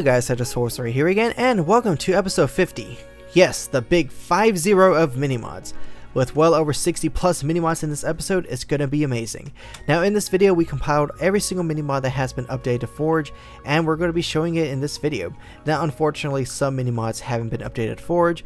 Hello guys, setosorcerer here again, and welcome to episode 50. Yes, the big 50 of mini-mods. With well over 60 plus mini-mods in this episode, it's gonna be amazing. Now in this video, we compiled every single mini-mod that has been updated to Forge, and we're gonna be showing it in this video. Now unfortunately, some mini-mods haven't been updated to Forge.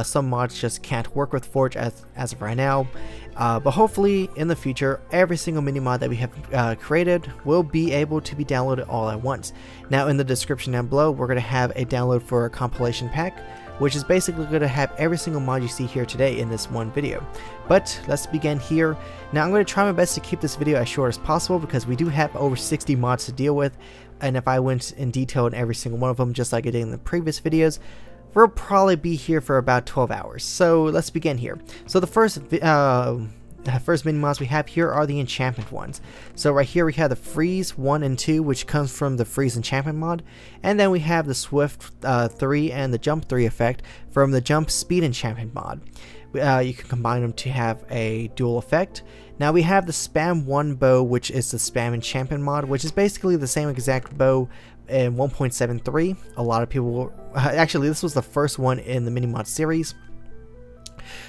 Some mods just can't work with Forge as of right now. But hopefully in the future, every single mini-mod that we have created will be able to be downloaded all at once. Now in the description down below, we're gonna have a download for a compilation pack, which is basically going to have every single mod you see here today in this one video. But let's begin here. Now I'm going to try my best to keep this video as short as possible because we do have over 60 mods to deal with, and if I went in detail in every single one of them just like I did in the previous videos, we'll probably be here for about 12 hours. So let's begin here. So the first mini mods we have here are the enchantment ones. So right here we have the freeze 1 and 2, which comes from the freeze enchantment mod, and then we have the swift 3 and the jump 3 effect from the jump speed enchantment mod. You can combine them to have a dual effect. Now we have the spam 1 bow, which is the spam enchantment mod, which is basically the same exact bow in 1.73. a lot of people actually, this was the first one in the mini mod series.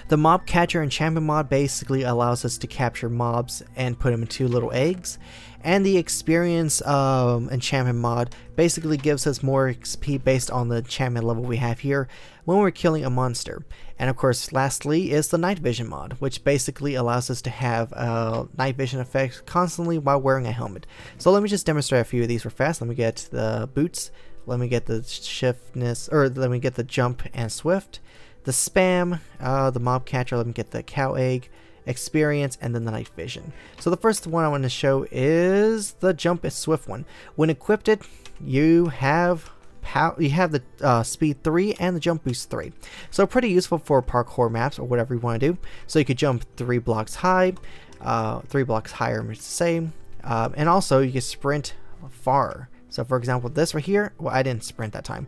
The mob catcher enchantment mod basically allows us to capture mobs and put them into little eggs, and the experience enchantment mod basically gives us more XP based on the enchantment level we have here when we're killing a monster. And of course lastly is the night vision mod, which basically allows us to have night vision effects constantly while wearing a helmet. So let me just demonstrate a few of these real fast. Let me get the boots, let me get the shiftness, or let me get the jump and swift, the spam, the mob catcher, let me get the cow egg, experience, and then the night vision. So the first one I want to show is the jump and swift one. When equipped, you have the speed 3 and the jump boost 3. So pretty useful for parkour maps or whatever you want to do. So you could jump 3 blocks high, 3 blocks higher, it's the same, and also you can sprint far. So for example, this right here, well, I didn't sprint that time.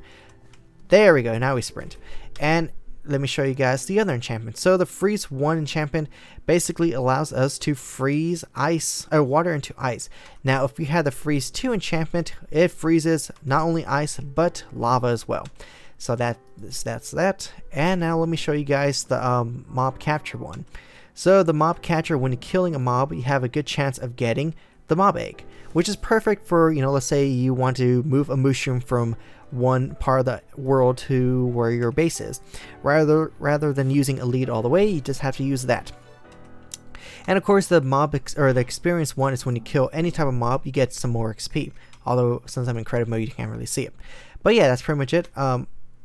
There we go, now we sprint. And let me show you guys the other enchantment. So the freeze 1 enchantment basically allows us to freeze ice or water into ice. Now if you have the freeze 2 enchantment, it freezes not only ice but lava as well. So that's that. And now let me show you guys the mob capture one. So the mob catcher, when you're killing a mob, you have a good chance of getting the mob egg, which is perfect for, you know, let's say you want to move a mushroom from one part of the world to where your base is. Rather than using elite all the way, you just have to use that. And of course the mob or the experience one is when you kill any type of mob, you get some more XP. Although since I'm in creative mode, you can't really see it. But yeah, that's pretty much it.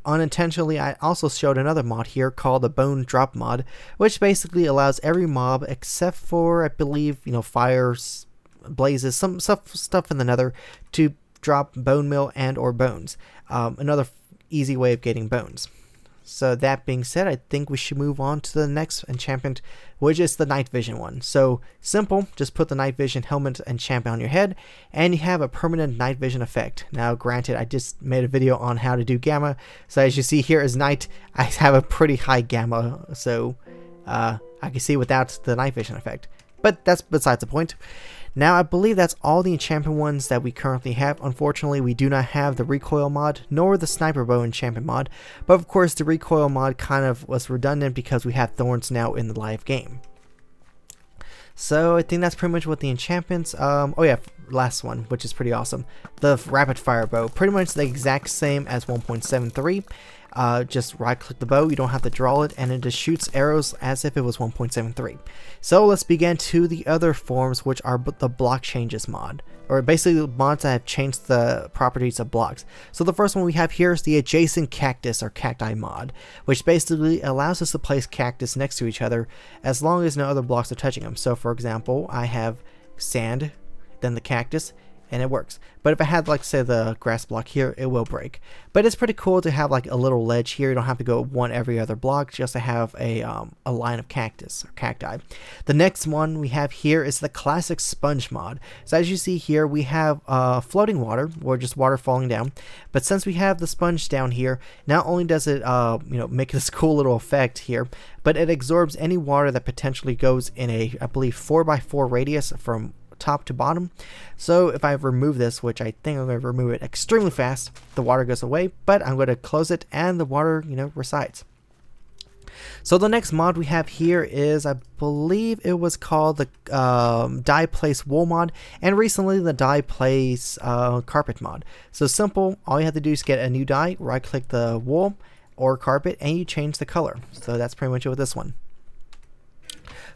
Unintentionally, I also showed another mod here called the bone drop mod, which basically allows every mob except for, I believe, you know, fires, blazes, some stuff in the nether, to drop bone meal and or bones. Another easy way of getting bones. So that being said, I think we should move on to the next enchantment, which is the night vision one. So simple, just put the night vision helmet enchantment on your head and you have a permanent night vision effect. Now granted, I just made a video on how to do gamma, so as you see here is night, I have a pretty high gamma, so I can see without the night vision effect. But that's besides the point. Now I believe that's all the enchantment ones that we currently have. Unfortunately, we do not have the recoil mod nor the sniper bow enchantment mod, but of course the recoil mod kind of was redundant because we have thorns now in the live game. So I think that's pretty much what the enchantments, oh yeah, last one, which is pretty awesome. The rapid fire bow, pretty much the exact same as 1.73. Just right click the bow, you don't have to draw it, and it just shoots arrows as if it was 1.73. So let's begin to the other forms, which are the block changes mod, or basically the mods that have changed the properties of blocks. So the first one we have here is the adjacent cactus or cacti mod, which basically allows us to place cactus next to each other as long as no other blocks are touching them. So for example, I have sand, then the cactus, and it works. But if I had, like, say the grass block here, it will break. But it's pretty cool to have like a little ledge here. You don't have to go one every other block just to have a line of cactus or cacti. The next one we have here is the classic sponge mod. So as you see here, we have floating water, or just water falling down. But since we have the sponge down here, not only does it you know, make this cool little effect here, but it absorbs any water that potentially goes in a, I believe, 4x4 radius from top to bottom. So if I remove this, which I think I'm going to remove it extremely fast, the water goes away, but I'm going to close it and the water, resides. So the next mod we have here is, I believe it was called the dye place wool mod, and recently the dye place carpet mod. So simple, all you have to do is get a new dye, right click the wool or carpet, and you change the color. So that's pretty much it with this one.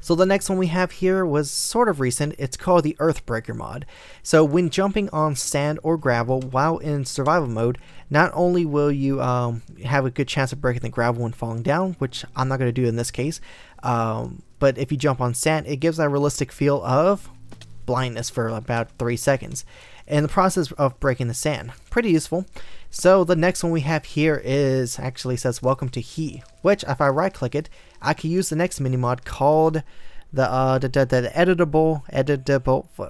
So the next one we have here was sort of recent. It's called the Earthbreaker mod. So when jumping on sand or gravel while in survival mode, not only will you have a good chance of breaking the gravel when falling down, which I'm not going to do in this case, but if you jump on sand, it gives a realistic feel of blindness for about 3 seconds in the process of breaking the sand. Pretty useful. So the next one we have here is, actually says welcome to He, which if I right click it, I can use the next mini mod called the editable,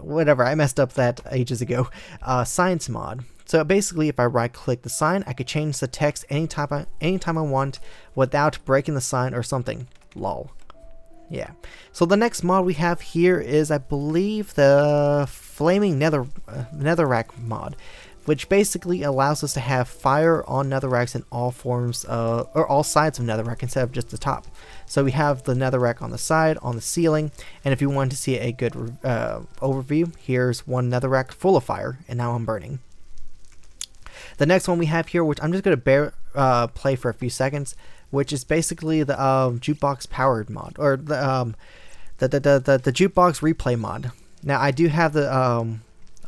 whatever, I messed up that ages ago, science mod. So basically if I right click the sign, I could change the text anytime I want without breaking the sign or something. Lol. Yeah. So the next mod we have here is, I believe, the flaming netherrack mod, which basically allows us to have fire on netherracks in all forms or all sides of netherrack instead of just the top. So we have the netherrack on the side, on the ceiling, and if you want to see a good overview, here's one netherrack full of fire, and now I'm burning. The next one we have here, which I'm just going to play for a few seconds, which is basically the jukebox powered mod, or the jukebox replay mod. Now I do have the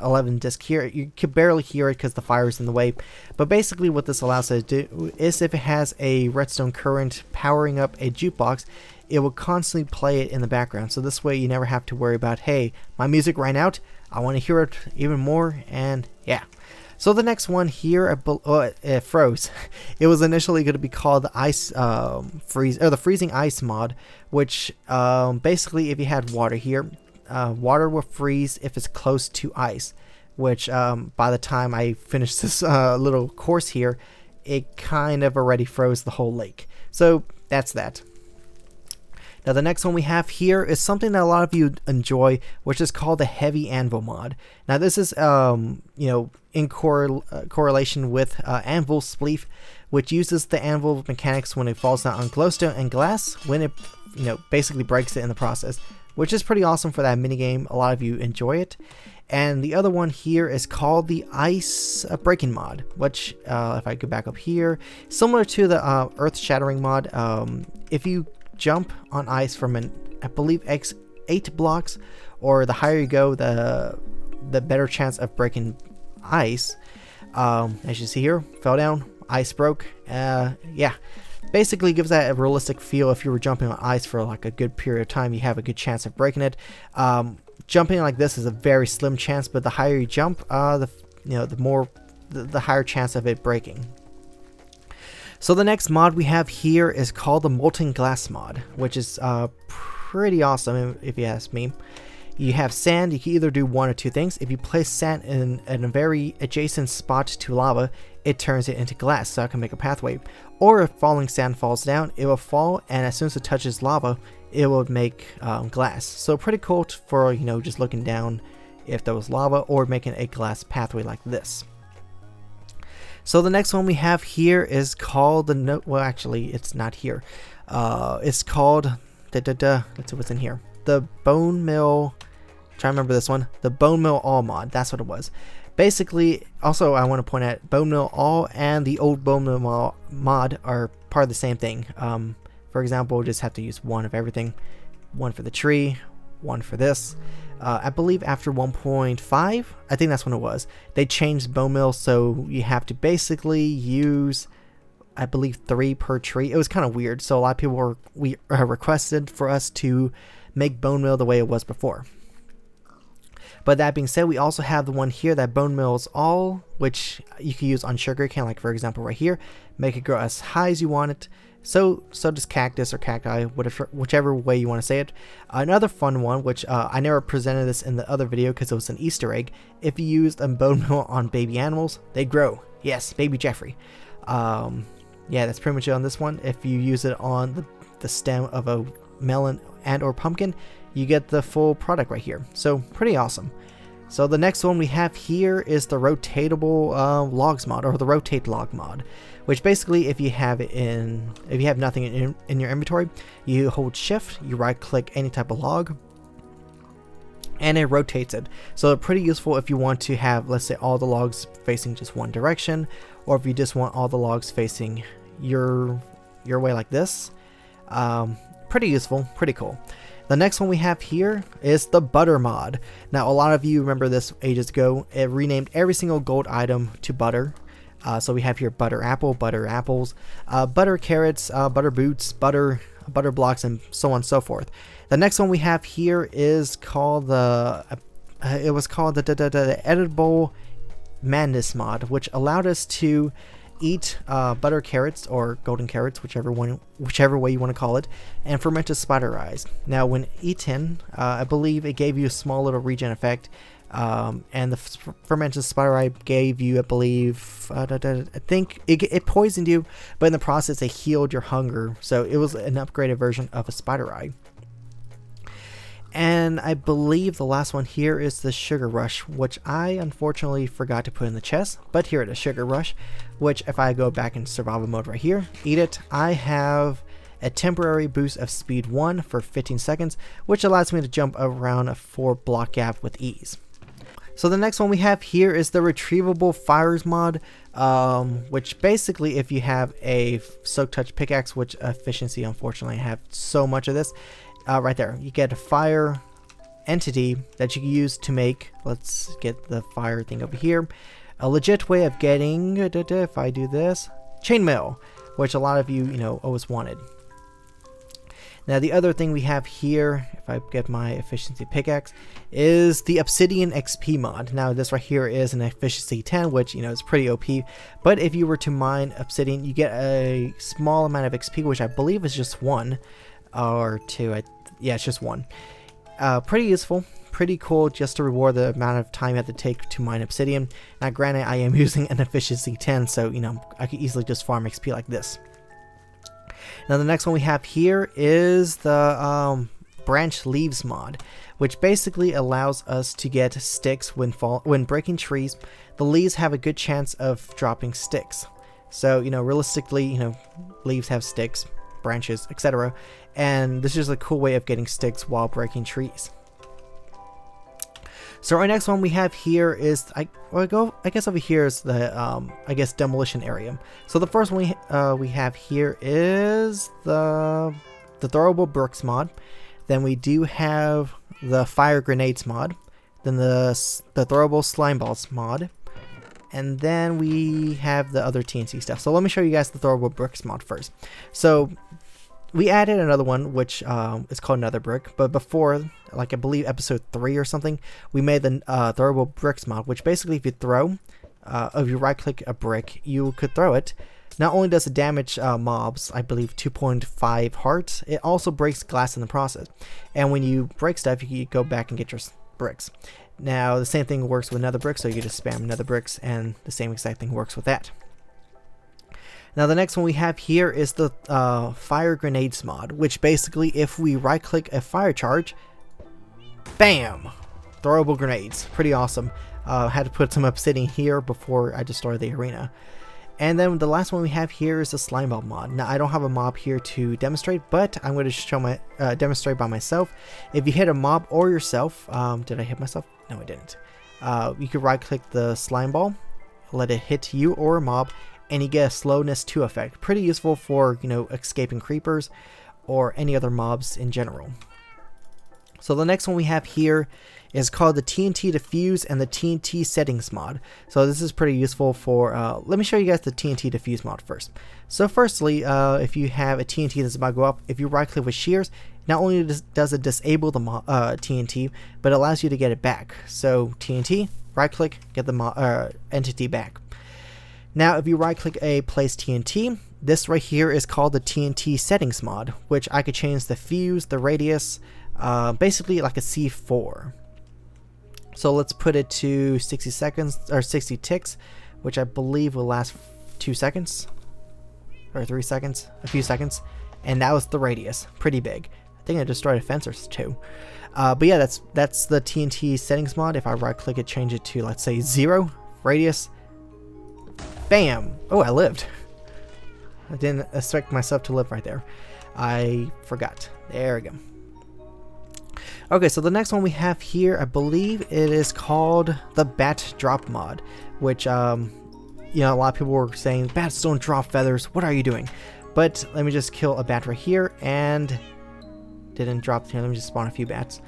11 disc here. You can barely hear it because the fire is in the way, but basically what this allows us to do is, if it has a redstone current powering up a jukebox, it will constantly play it in the background. So this way you never have to worry about, hey, my music ran out, I want to hear it even more, and yeah. So the next one here, it froze. It was initially going to be called the ice freeze, or the freezing ice mod, which basically if you had water here, water will freeze if it's close to ice, which by the time I finished this little course here, it kind of already froze the whole lake. So that's that. Now the next one we have here is something that a lot of you enjoy, which is called the heavy anvil mod. Now this is in correlation with anvil spleef, which uses the anvil mechanics when it falls down on glowstone and glass, when it basically breaks it in the process, which is pretty awesome for that minigame. A lot of you enjoy it. And the other one here is called the ice breaking mod, which if I go back up here, similar to the earth shattering mod. If you jump on ice from I believe 8 blocks, or the higher you go, the better chance of breaking ice. As you see here, fell down, ice broke. Yeah, basically gives that a realistic feel. If you were jumping on ice for like a good period of time, you have a good chance of breaking it. Jumping like this is a very slim chance, but the higher you jump, the higher chance of it breaking. So the next mod we have here is called the molten glass mod, which is pretty awesome if you ask me. You have sand. You can either do one or two things. If you place sand in a very adjacent spot to lava, it turns it into glass, so I can make a pathway. Or if falling sand falls down, it will fall, and as soon as it touches lava, it will make glass. So pretty cool for just looking down if there was lava, or making a glass pathway like this. So the next one we have here is called the well, actually it's not here. It's called let's see what's in here. The bone mill. Try to remember this one. The bone mill all mod. That's what it was. Basically, also I want to point out, bone mill all and the old bone mill mod are part of the same thing. For example, we'll just have to use one of everything. One for the tree, one for this. I believe after 1.5, I think that's when it was, they changed bone mill, so you have to basically use, I believe, 3 per tree. It was kind of weird, so a lot of people requested for us to make bone mill the way it was before. But that being said, we also have the one here that bone mills all, which you can use on sugarcane, like for example right here. Make it grow as high as you want it. So does cactus or cacti, whichever way you want to say it. Another fun one, which I never presented this in the other video because it was an Easter egg. If you used a bone mill on baby animals, they grow. Yes, baby Jeffrey. Yeah, that's pretty much it on this one. If you use it on the stem of a melon and or pumpkin, you get the full product right here. So pretty awesome. So the next one we have here is the rotatable logs mod, or the rotate log mod, which basically if you have nothing in your inventory, you hold shift, you right click any type of log, and it rotates it. So pretty useful if you want to have, let's say, all the logs facing just one direction, or if you just want all the logs facing your way like this. Pretty useful, pretty cool. The next one we have here is the butter mod. Now a lot of you remember this ages ago. It renamed every single gold item to butter. So we have here butter apple, butter apples, butter carrots, butter boots, butter blocks, and so on and so forth. The next one we have here is called the Edible Madness mod, which allowed us to eat butter carrots, or golden carrots, whichever way you want to call it, and fermented spider eyes. Now when eaten, I believe it gave you a small little regen effect, and the fermented spider eye gave you, I believe, I think it poisoned you, but in the process it healed your hunger, so it was an upgraded version of a spider eye. And I believe the last one here is the Sugar Rush, which I unfortunately forgot to put in the chest, but here it is, Sugar Rush, which if I go back in survival mode right here, eat it, I have a temporary boost of speed 1 for 15 seconds, which allows me to jump around a 4 block gap with ease. So the next one we have here is the Retrievable Fires mod, which basically if you have a Soak Touch pickaxe, which efficiency, unfortunately I have so much of this, right there, you get a fire entity that you can use to make, let's get the fire thing over here, a legit way of getting, if I do this, chainmail, which a lot of you, always wanted. Now the other thing we have here, if I get my efficiency pickaxe, is the Obsidian XP mod. Now this right here is an efficiency 10, which is pretty OP, but if you were to mine obsidian, you get a small amount of XP, which I believe is just 1 or 2. Yeah, it's just 1. Pretty useful, pretty cool, just to reward the amount of time you have to take to mine obsidian. Now granted, I am using an efficiency 10, so I could easily just farm XP like this. Now the next one we have here is the branch leaves mod, which basically allows us to get sticks when breaking trees. The leaves have a good chance of dropping sticks. So realistically, leaves have sticks, branches, etc. And this is a cool way of getting sticks while breaking trees. So our next one we have here is, I guess over here is the demolition area. So the first one we have here is the throwable bricks mod. Then we do have the fire grenades mod. Then the throwable slime balls mod. And then we have the other TNT stuff. So let me show you guys the throwable bricks mod first. So we added another one, which is called Nether Brick, but before, like I believe episode 3 or something, we made the throwable bricks mod, which basically if you right click a brick, you could throw it. Not only does it damage mobs, I believe 2.5 hearts, it also breaks glass in the process. And when you break stuff, you can go back and get your bricks. Now the same thing works with Nether Brick, so you can just spam Nether Bricks, and the same exact thing works with that. Now the next one we have here is the fire grenades mod, which basically if we right click a fire charge, bam, throwable grenades. Pretty awesome. Had to put some obsidian here before I destroy the arena. And then the last one we have here is the slime ball mod. Now I don't have a mob here to demonstrate, but I'm going to show demonstrate by myself. If you hit a mob or yourself, did I hit myself? No, I didn't. You could right click the slime ball, let it hit you or a mob, and you get a slowness 2 effect. Pretty useful for escaping creepers or any other mobs in general. So the next one we have here is called the TNT Diffuse and the TNT Settings mod. So this is pretty useful for, let me show you guys the TNT Diffuse mod first. So firstly, if you have a TNT that's about to go up, if you right click with Shears, not only does it disable the TNT, but it allows you to get it back. So TNT, right click, get the entity back. Now if you right click a place TNT, this right here is called the TNT Settings mod, which I could change the fuse, the radius, basically like a C4. So let's put it to 60 seconds or 60 ticks, which I believe will last 2 seconds or 3 seconds, a few seconds, and that was the radius, pretty big. I think I destroyed a fence or two. But yeah, that's the TNT settings mod. If I right click it, change it to, let's say, 0 radius. Bam! Oh, I lived. I didn't expect myself to live right there. I forgot. There we go. Okay, so the next one we have here, I believe it is called the Bat Drop mod, which, you know, a lot of people were saying, bats don't drop feathers, what are you doing? But let me just kill a bat right here, and didn't drop here. Let me just spawn a few bats.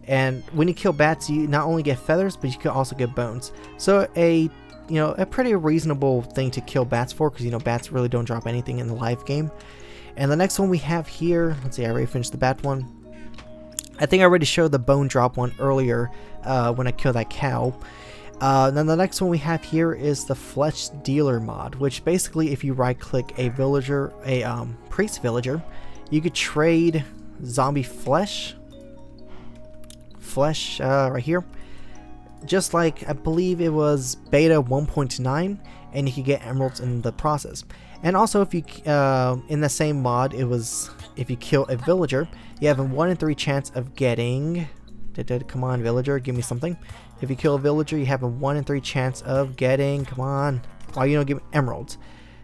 And when you kill bats, you not only get feathers, but you can also get bones. So a pretty reasonable thing to kill bats for, because, you know, bats really don't drop anything in the live game. And the next one we have here, let's see, I already finished the bat one. I think I already showed the bone drop one earlier when I killed that cow. Then the next one we have here is the Flesh Dealer mod, which basically, if you right click a villager, a priest villager, you could trade zombie flesh right here, just like I believe it was beta 1.9, and you could get emeralds in the process. And also, if you in the same mod, it was if you kill a villager, you have a 1 in 3 chance of getting, come on villager, give me something. If you kill a villager, you have a 1 in 3 chance of getting, come on, why you don't give me emeralds?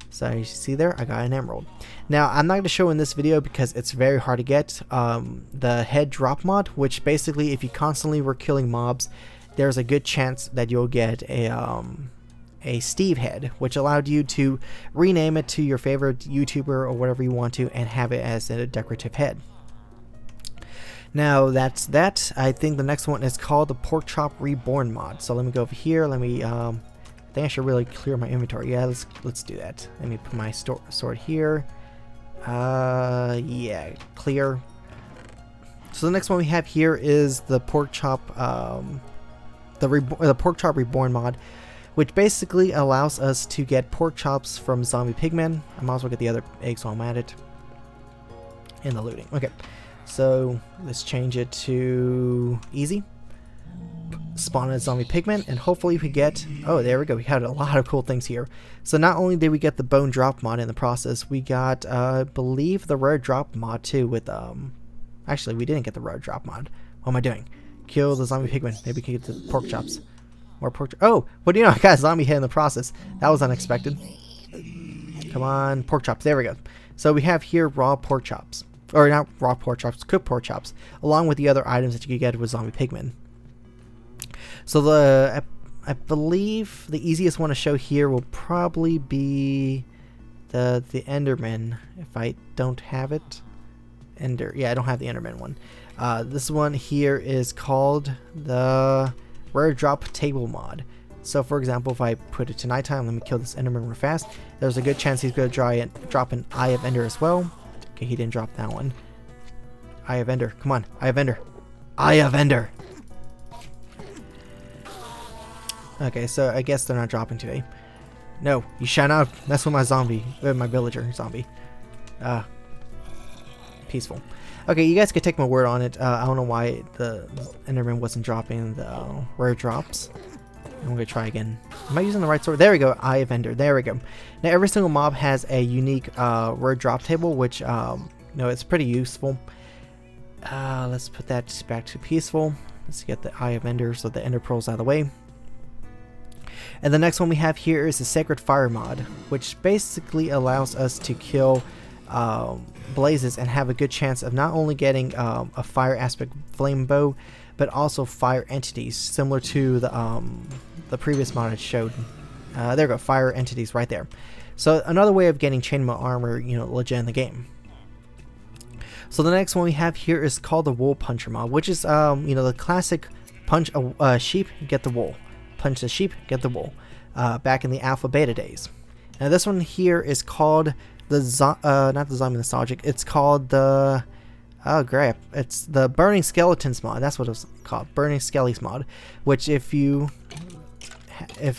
So you see there, I got an emerald. Now, I'm not going to show in this video because it's very hard to get the head drop mod, which basically, if you constantly were killing mobs, there's a good chance that you'll get a Steve head, which allowed you to rename it to your favorite YouTuber or whatever you want to, and have it as a decorative head. Now that's that. I think the next one is called the Pork Chop Reborn mod. So let me go over here. Let me I think I should really clear my inventory. Yeah, let's do that. Let me put my sword here. Yeah, clear. So the next one we have here is the Pork Chop the Pork Chop Reborn mod, which basically allows us to get pork chops from zombie pigmen. I might as well get the other eggs while I'm at it. In the looting. Okay. So let's change it to easy. Spawn a zombie pigman, and hopefully we get, oh, there we go, we had a lot of cool things here. So not only did we get the bone drop mod in the process, we got I believe the rare drop mod too with actually we didn't get the rare drop mod. What am I doing? Kill the zombie pigman. Maybe we can get the pork chops. More pork. Oh, what do you know? I got a zombie head in the process. That was unexpected. Come on, pork chops. There we go. So we have here raw pork chops. Or not raw pork chops, cooked pork chops, along with the other items that you could get with zombie pigmen. So I believe the easiest one to show here will probably be the Enderman, if I don't have it. Yeah, I don't have the Enderman one. This one here is called the Rare Drop Table mod. So for example, if I put it to nighttime, let me kill this Enderman real fast. There's a good chance he's going to drop an Eye of Ender as well. Okay, he didn't drop that one. Eye of Ender. Come on. Eye of Ender. Eye of Ender. Okay, so I guess they're not dropping today. No, you shall not mess with my zombie. My villager zombie. Peaceful. Okay, you guys can take my word on it. I don't know why the Enderman wasn't dropping the rare drops. I'm going to try again. Am I using the right sword? There we go. Eye of Ender. There we go. Now, every single mob has a unique rare drop table, which, you know, it's pretty useful. Let's put that back to peaceful. Let's get the Eye of Ender so the Ender Pearl's out of the way. And the next one we have here is the Sacred Fire mod, which basically allows us to kill blazes and have a good chance of not only getting a fire aspect flame bow, but also fire entities, similar to the previous mod I showed. There we go, fire entities right there. So another way of getting chainmail armor, you know, legit in the game. So the next one we have here is called the Wool Puncher mod, which is you know, the classic punch a sheep, get the wool. Punch the sheep, get the wool. Back in the alpha beta days. Now this one here is called the not the zombie nostalgic. It's called the oh great, it's the Burning Skeletons mod. That's what it was called, Burning Skellies mod. Which if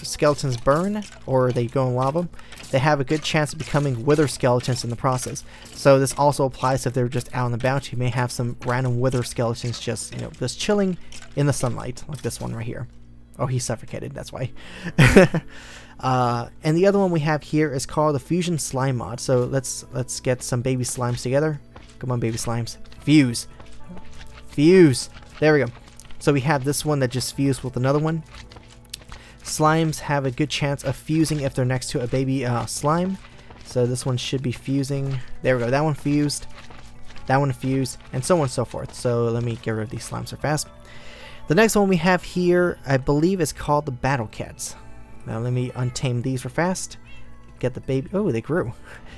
skeletons burn or they go in lava, they have a good chance of becoming wither skeletons in the process. So this also applies if they're just out on the bounty. You may have some random wither skeletons just, you know, just chilling in the sunlight, like this one right here. Oh, he suffocated, that's why. And the other one we have here is called the Fusion Slime mod. So let's get some baby slimes together. Come on, baby slimes. Fuse. Fuse. There we go. So we have this one that just fused with another one. Slimes have a good chance of fusing if they're next to a baby slime. So this one should be fusing. There we go. That one fused. That one fused. And so on and so forth. So let me get rid of these slimes so fast. The next one we have here, I believe, is called the Battle Cats. Now let me untame these real fast. Get the baby. Oh, they grew.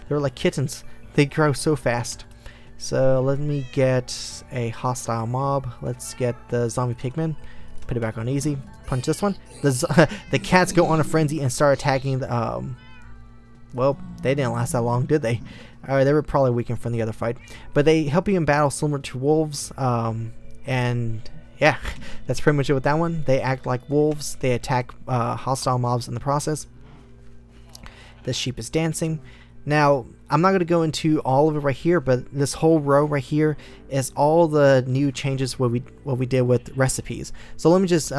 They were like kittens. They grow so fast. So let me get a hostile mob. Let's get the zombie pigman. Put it back on easy. Punch this one. The cats go on a frenzy and start attacking the well, they didn't last that long, did they? They were probably weakened from the other fight. But they help you in battle similar to wolves. And yeah, that's pretty much it with that one. They act like wolves. They attack hostile mobs in the process. This sheep is dancing. Now, I'm not going to go into all of it right here, but this whole row right here is all the new changes what we did with recipes. So let me just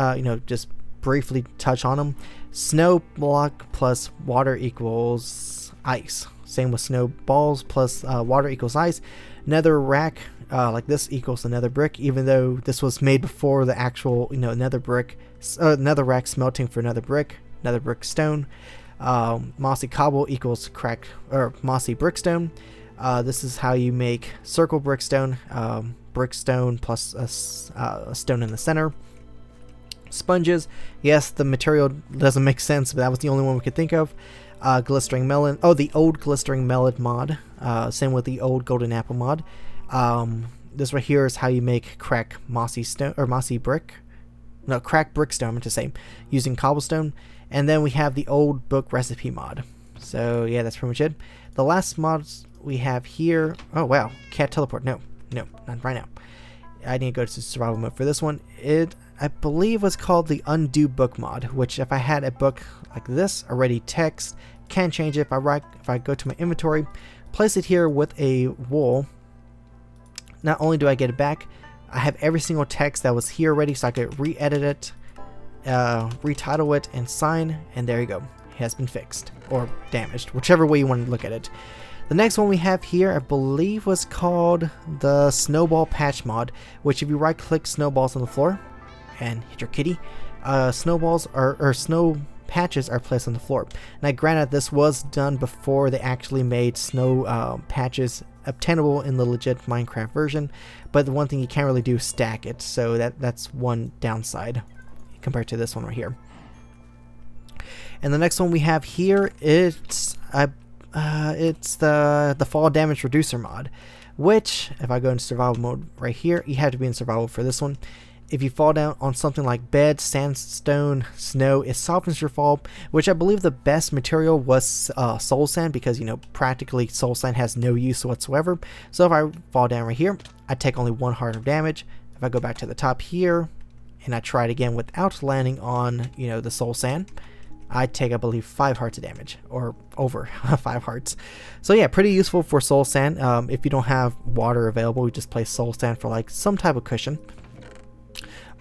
just briefly touch on them. Snow block plus water equals ice. Same with snowballs plus water equals ice. Nether rack like this equals another brick, even though this was made before the actual nether brick, nether rack smelting for another brick stone. Mossy cobble equals cracked or mossy brickstone. This is how you make circle brickstone. Brickstone plus a stone in the center. Sponges, yes, the material doesn't make sense, but that was the only one we could think of. Glistering melon. Oh, the old glistering melon mod. Same with the old golden apple mod. This right here is how you make crack mossy stone or mossy brick. No, crack brickstone, I meant to say, using cobblestone. And then we have the old book recipe mod. So yeah, that's pretty much it. The last mods we have here. Oh wow, can't teleport. No, not right now. I need to go to survival mode for this one. It, I believe, was called the undo book mod, which if I had a book like this already text, can change it. If I go to my inventory, place it here with a wool. Not only do I get it back, I have every single text that was here already, so I could re-edit it, retitle it, and sign, and there you go. It has been fixed, or damaged, whichever way you want to look at it. The next one we have here, I believe, was called the Snowball Patch mod, which if you right click snowballs on the floor and hit your kitty, snowballs or snow patches are placed on the floor. Now granted, this was done before they actually made snow patches obtainable in the legit Minecraft version, but the one thing you can't really do is stack it, so that's one downside compared to this one right here. And the next one we have here, it's the fall damage reducer mod, which if I go into survival mode right here, you have to be in survival for this one. If you fall down on something like bed, sandstone, snow, it softens your fall, which I believe the best material was soul sand, because practically soul sand has no use whatsoever. So if I fall down right here, I take only 1 heart of damage. If I go back to the top here and I try it again without landing on the soul sand, I take, I believe, 5 hearts of damage, or over 5 hearts. So yeah, pretty useful for soul sand. If you don't have water available, you just place soul sand for like some type of cushion.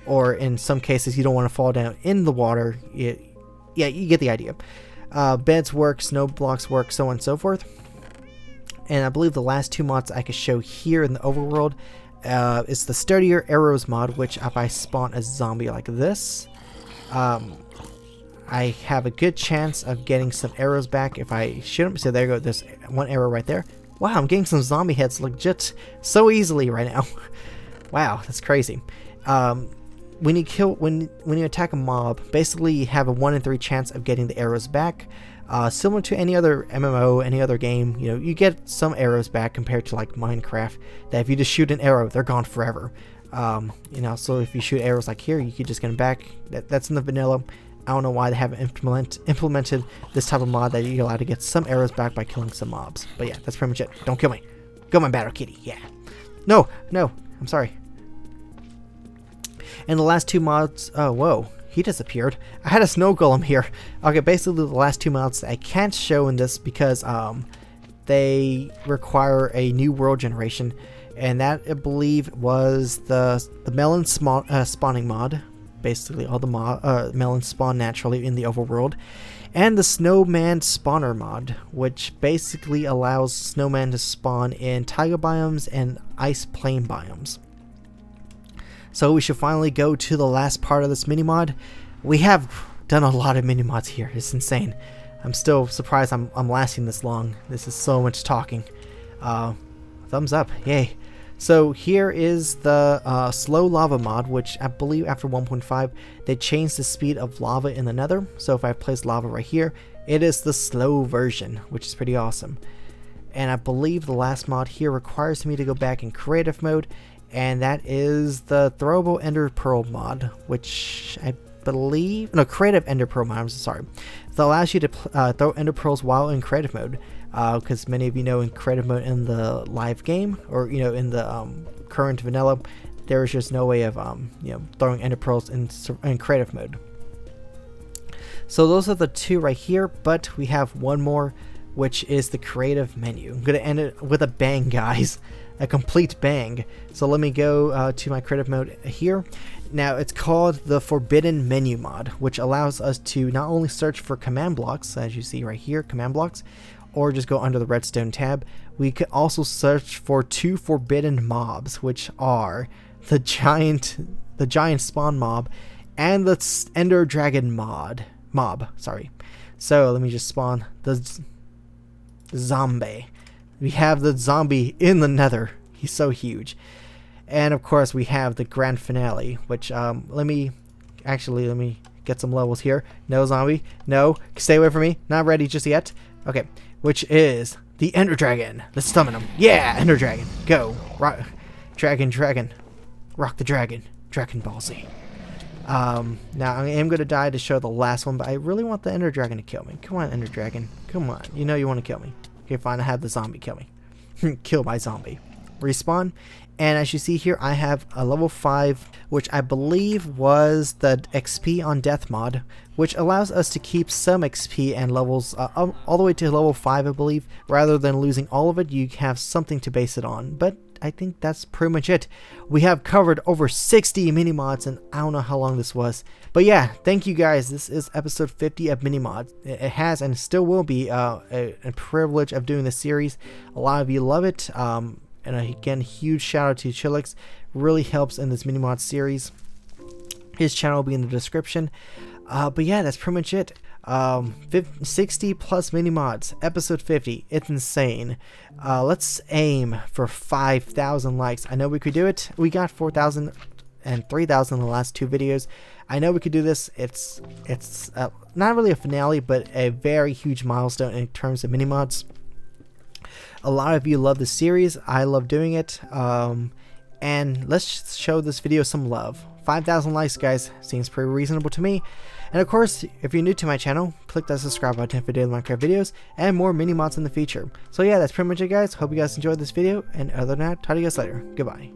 Or in some cases, you don't want to fall down in the water. Yeah, you get the idea. Beds work, snow blocks work, so on and so forth. And I believe the last 2 mods I could show here in the overworld is the Sturdier Arrows mod, which if I spawn a zombie like this, I have a good chance of getting some arrows back if I shoot them. So there you go, there's 1 arrow right there. Wow, I'm getting some zombie heads legit so easily right now. Wow, that's crazy. When you attack a mob, basically you have a 1 in 3 chance of getting the arrows back. Similar to any other MMO, any other game, you get some arrows back compared to like Minecraft, that if you just shoot an arrow, they're gone forever. So if you shoot arrows like here, you could just get them back. That's in the vanilla. I don't know why they haven't implemented this type of mod that you're allowed to get some arrows back by killing some mobs. But yeah, that's pretty much it. Don't kill me. Go my battle kitty. Yeah. No, I'm sorry. And the last 2 mods, oh whoa, he disappeared. I had a snow golem here. Okay, basically the last 2 mods that I can't show in this because they require a new world generation, and that I believe was the melon spawning mod. Basically all the melons spawn naturally in the overworld, and the snowman spawner mod, which basically allows snowmen to spawn in taiga biomes and ice plain biomes. So we should finally go to the last part of this mini mod. We have done a lot of mini mods here. It's insane. I'm still surprised I'm lasting this long. This is so much talking. Thumbs up, yay. So here is the slow lava mod, which I believe after 1.5 they changed the speed of lava in the nether. So if I place lava right here, it is the slow version, which is pretty awesome. And I believe the last mod here requires me to go back in creative mode, and that is the throwable ender pearl mod, which I believe, no, creative ender pearl mod, I'm sorry. That allows you to throw ender pearls while in creative mode, because many of you know in creative mode in the live game, or you know in the current vanilla, there is just no way of you know, throwing ender pearls in creative mode. So those are the two right here, but we have one more, which is the creative menu. I'm gonna end it with a bang, guys. A complete bang. So let me go to my creative mode here. Now it's called the Forbidden Menu mod, which allows us to not only search for command blocks, as you see right here, command blocks, or just go under the redstone tab. We could also search for two forbidden mobs, which are the giant spawn mob and the ender dragon mob. Sorry. So let me just spawn the zombie. We have the zombie in the nether. He's so huge. And of course we have the grand finale, which let me get some levels here. No zombie, no, stay away from me, not ready just yet. Okay, which is the ender dragon. Let's summon him. Yeah, ender dragon, go. Dragon, rock the dragon, Dragon Ball Z. Now I am gonna die to show the last one, but I really want the ender dragon to kill me. Come on, ender dragon, come on, you know you want to kill me. Okay, fine, I have the zombie kill me. Kill my zombie. Respawn. And as you see here, I have a level 5, which I believe was the XP on death mod, which allows us to keep some XP and levels all the way to level 5, I believe. Rather than losing all of it, you have something to base it on. But I think that's pretty much it. We have covered over 60 mini mods, and I don't know how long this was. But yeah, thank you guys. This is episode 50 of mini mods. It has and still will be a privilege of doing this series. A lot of you love it. And again, huge shout out to Chylex. Really helps in this mini mod series. His channel will be in the description. But yeah, that's pretty much it. 60 plus mini mods, episode 50. It's insane. Let's aim for 5,000 likes. I know we could do it. We got 4,000 and 3,000 in the last two videos. I know we could do this. It's not really a finale, but a very huge milestone in terms of mini mods. A lot of you love the series. I love doing it. And let's show this video some love. 5,000 likes, guys. Seems pretty reasonable to me. And of course, if you're new to my channel, click that subscribe button for daily Minecraft videos and more mini mods in the future. So yeah, that's pretty much it, guys. Hope you guys enjoyed this video. And other than that, talk to you guys later. Goodbye.